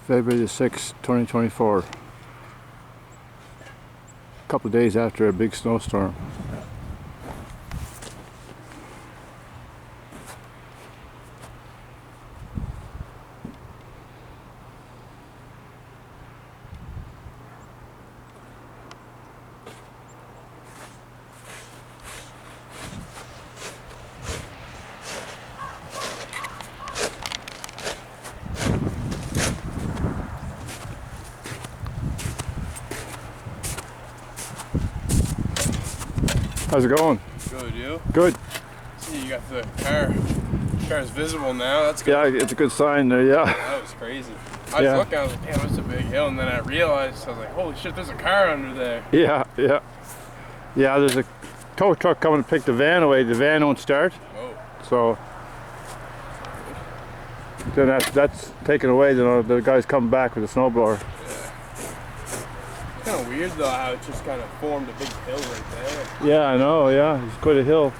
February the 6th, 2024. A couple of days after a big snowstorm. How's it going? Good, you? Good. See, you got the car. Car's visible now. That's good. Yeah, it's a good sign there, yeah. That was crazy. I was looking, I was like, damn, that's a big hill. And then I realized, I was like, holy shit, there's a car under there. Yeah. Yeah, there's a tow truck coming to pick the van away. The van won't start. Oh. So then that's taken away. The guy's coming back with a snowblower. Kind of weird though how it just kind of formed a big hill right there. Yeah, I know, yeah. It's quite a hill.